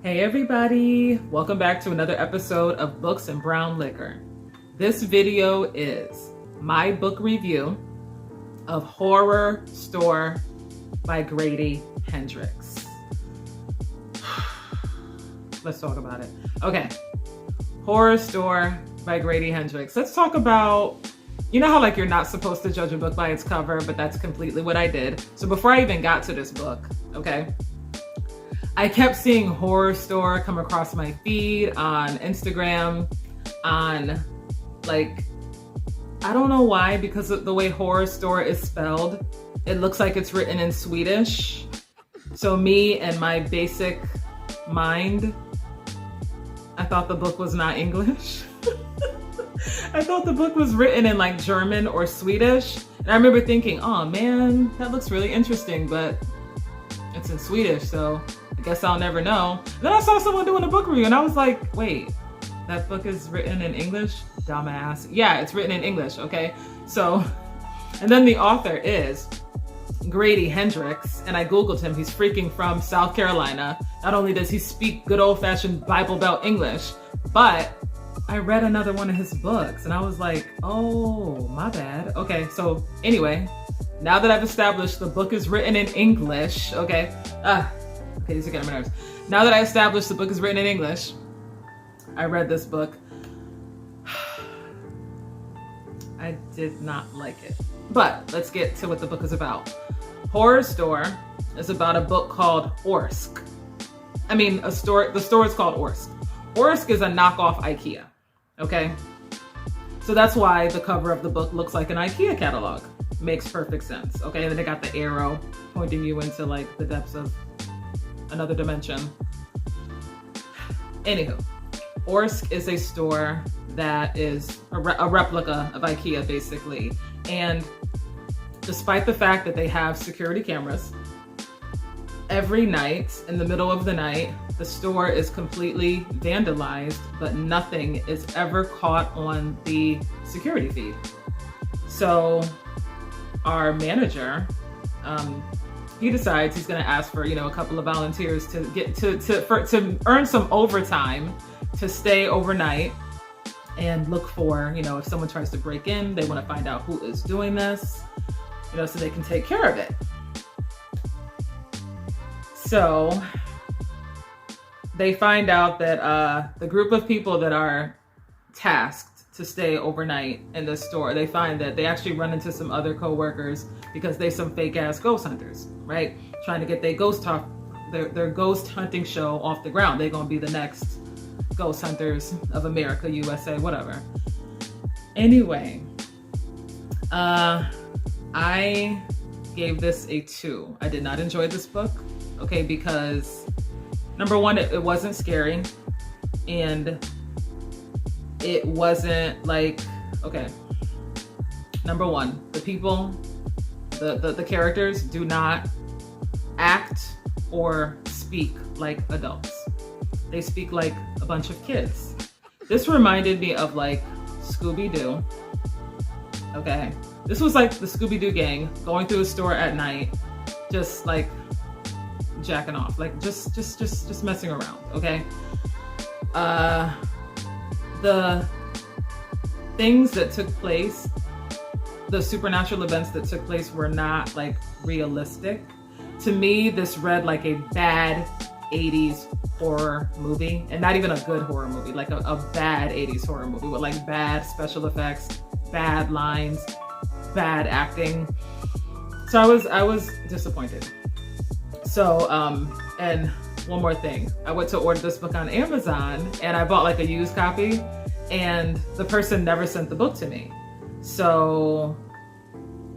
Hey everybody, welcome back to another episode of Books and Brown Liquor. This video is my book review of Horrorstor by Grady Hendrix. Let's talk about it. Okay, Horrorstor by Grady Hendrix. Let's talk about, you know how like you're not supposed to judge a book by its cover, but that's completely what I did. So before I even got to this book, okay, I kept seeing Horrorstor come across my feed on Instagram, on like, I don't know why, because of the way Horrorstor is spelled, it looks like it's written in Swedish. So me and my basic mind, I thought the book was not English. I thought the book was written in like German or Swedish. And I remember thinking, oh man, that looks really interesting, but it's in Swedish, so I guess I'll never know. Then I saw someone doing a book review and I was like, wait, that book is written in English? Dumbass. Yeah, it's written in English, okay? So, and then the author is Grady Hendrix, and I Googled him. He's freaking from South Carolina. Not only does he speak good old-fashioned Bible Belt English, but I read another one of his books and I was like, oh, my bad. Okay, so anyway, now that I've established the book is written in English, okay, these are getting my nerves. Now that I established the book is written in English, I read this book. I did not like it. But let's get to what the book is about. Horrorstor is about a book called Orsk. The store is called Orsk. Orsk is a knockoff IKEA, okay? So that's why the cover of the book looks like an IKEA catalog. Makes perfect sense, okay? And then they got the arrow pointing you into like the depths of another dimension. Anywho, Orsk is a store that is a replica of IKEA basically. And despite the fact that they have security cameras, every night in the middle of the night, the store is completely vandalized, but nothing is ever caught on the security feed. So our manager, he decides he's going to ask for, a couple of volunteers to get to earn some overtime to stay overnight and look for, if someone tries to break in, they want to find out who is doing this, so they can take care of it. So they find out that the group of people that are tasked to stay overnight in this store, they find that they actually run into some other co-workers because they some fake ass ghost hunters, right? Trying to get their ghost hunting show off the ground. They're gonna be the next ghost hunters of America, USA, whatever. Anyway, I gave this a 2. I did not enjoy this book, okay, because number one, it wasn't scary, and it wasn't like, okay, number one, the people, the characters do not act or speak like adults. They speak like a bunch of kids. This reminded me of like Scooby-Doo, okay? This was like the Scooby-Doo gang going through a store at night, just like jacking off, like just messing around, okay? The things that took place, the supernatural events that took place were not like realistic. To me, this read like a bad 80s horror movie, and not even a good horror movie, like a bad 80s horror movie with like bad special effects, bad lines, bad acting. So I was disappointed. So, and one more thing, I went to order this book on Amazon and I bought like a used copy, and the person never sent the book to me. So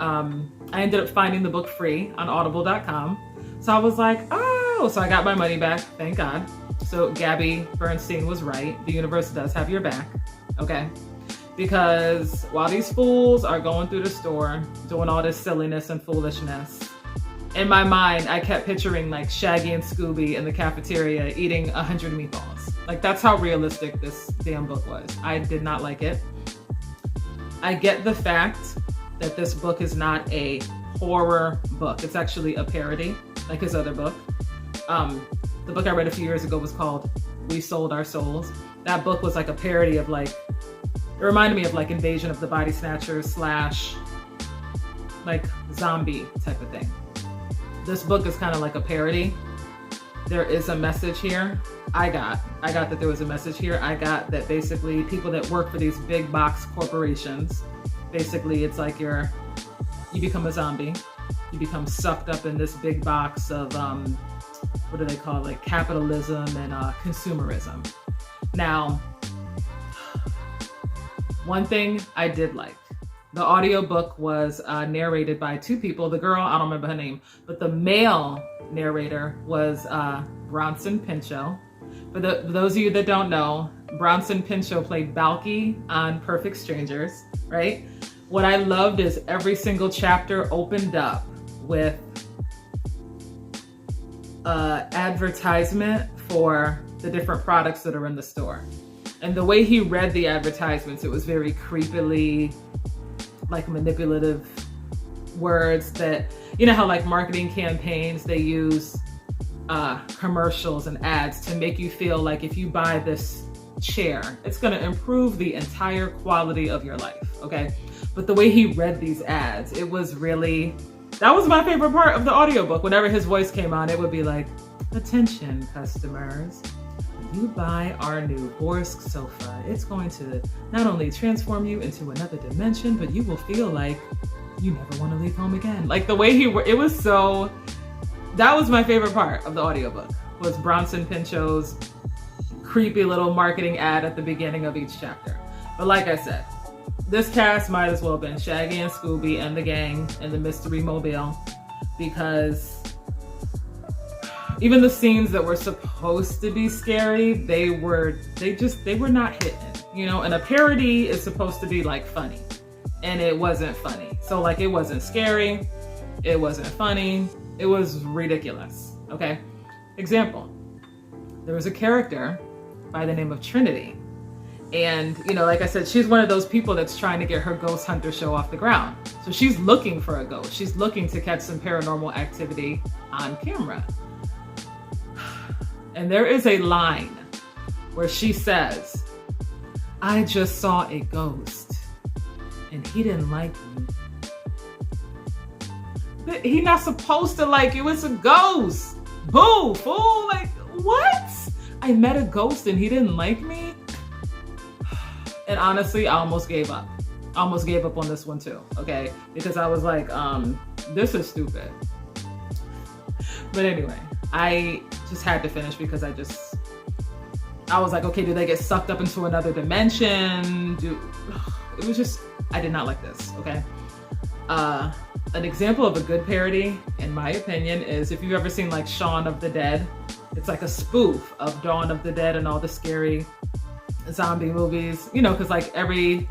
I ended up finding the book free on audible.com. So I was like, oh, so I got my money back, thank God. So Gabby Bernstein was right. The universe does have your back, okay? Because while these fools are going through the store, doing all this silliness and foolishness, in my mind, I kept picturing like Shaggy and Scooby in the cafeteria eating 100 meatballs. Like that's how realistic this damn book was. I did not like it. I get the fact that this book is not a horror book. It's actually a parody, like his other book. the book I read a few years ago was called We Sold Our Souls. That book was like a parody of like, it reminded me of like Invasion of the Body Snatchers / like zombie type of thing. This book is kind of like a parody. There is a message here. I got that there was a message here. I got that basically people that work for these big box corporations, basically it's like you become a zombie. You become sucked up in this big box of, what do they call it? Like capitalism and consumerism. Now, one thing I did like, the audiobook was narrated by two people. The girl, I don't remember her name, but the male narrator was Bronson Pinchot. For those of you that don't know, Bronson Pinchot played Balky on Perfect Strangers, right? What I loved is every single chapter opened up with advertisement for the different products that are in the store. And the way he read the advertisements, it was very creepily, like manipulative words that, you know how like marketing campaigns, they use commercials and ads to make you feel like if you buy this chair, it's gonna improve the entire quality of your life, okay? But the way he read these ads, it was really, that was my favorite part of the audiobook. Whenever his voice came on, it would be like, attention customers, when you buy our new Borsk sofa, it's going to not only transform you into another dimension, but you will feel like you never want to leave home again. Like the way it was so, that was my favorite part of the audiobook, was Bronson Pinchot's creepy little marketing ad at the beginning of each chapter. But like I said, this cast might as well have been Shaggy and Scooby and the gang and the Mystery Mobile, because even the scenes that were supposed to be scary, they were not hitting, you know? And a parody is supposed to be like funny, and it wasn't funny. So like, it wasn't scary, it wasn't funny, it was ridiculous, okay? Example, there was a character by the name of Trinity. And, you know, like I said, she's one of those people that's trying to get her ghost hunter show off the ground. So she's looking for a ghost. She's looking to catch some paranormal activity on camera. And there is a line where she says, I just saw a ghost and he didn't like me. He's not supposed to like you. It's a ghost. Boo, fool. Like, what? I met a ghost and he didn't like me? And honestly, I almost gave up. I almost gave up on this one too, okay? Because I was like, this is stupid. But anyway, I just had to finish because I was like, okay, do they get sucked up into another dimension? It was just, I did not like this, okay? An example of a good parody, in my opinion, is if you've ever seen like Shaun of the Dead. It's like a spoof of Dawn of the Dead and all the scary zombie movies, you know, because like every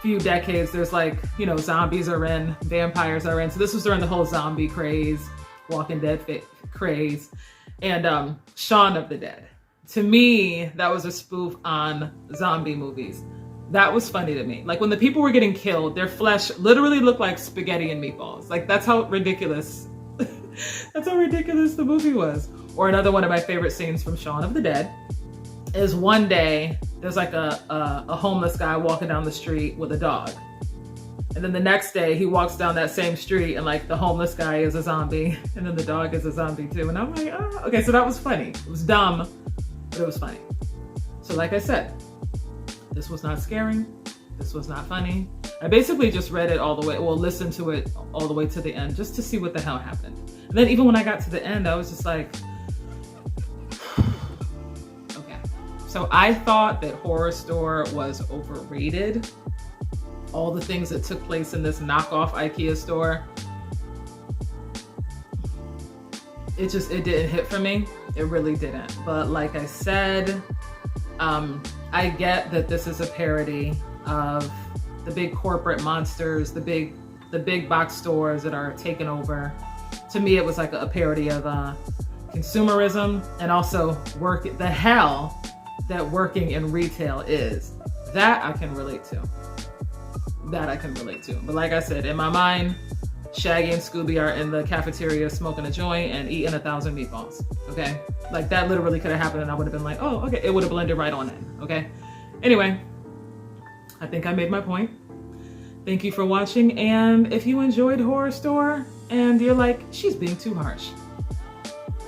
few decades there's like, you know, zombies are in, vampires are in. So this was during the whole zombie craze, Walking Dead craze. And Shaun of the Dead, to me, that was a spoof on zombie movies. That was funny to me. Like when the people were getting killed, their flesh literally looked like spaghetti and meatballs. Like that's how ridiculous that's how ridiculous the movie was. Or another one of my favorite scenes from Shaun of the Dead is one day there's like a homeless guy walking down the street with a dog. And then the next day he walks down that same street and like the homeless guy is a zombie and then the dog is a zombie too. And I'm like, oh, okay, so that was funny. It was dumb, but it was funny. So like I said, this was not scary. This was not funny. I basically just read it all the way, well, listened to it all the way to the end just to see what the hell happened. And then even when I got to the end, I was just like, okay. So I thought that Horrorstor was overrated. All the things that took place in this knockoff IKEA store, it didn't hit for me. It really didn't. But like I said, I get that this is a parody of the big corporate monsters, the big box stores that are taken over. To me, it was like a parody of consumerism and also the hell that working in retail is. That I can relate to. But like I said, in my mind, Shaggy and Scooby are in the cafeteria smoking a joint and eating 1,000 meatballs, okay? Like that literally could have happened and I would have been like, oh, okay, it would have blended right on in, okay? Anyway, I think I made my point. Thank you for watching, and if you enjoyed Horrorstor and you're like, she's being too harsh,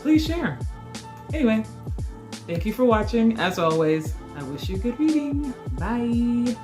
please share. Anyway, thank you for watching. As always, I wish you good reading. Bye.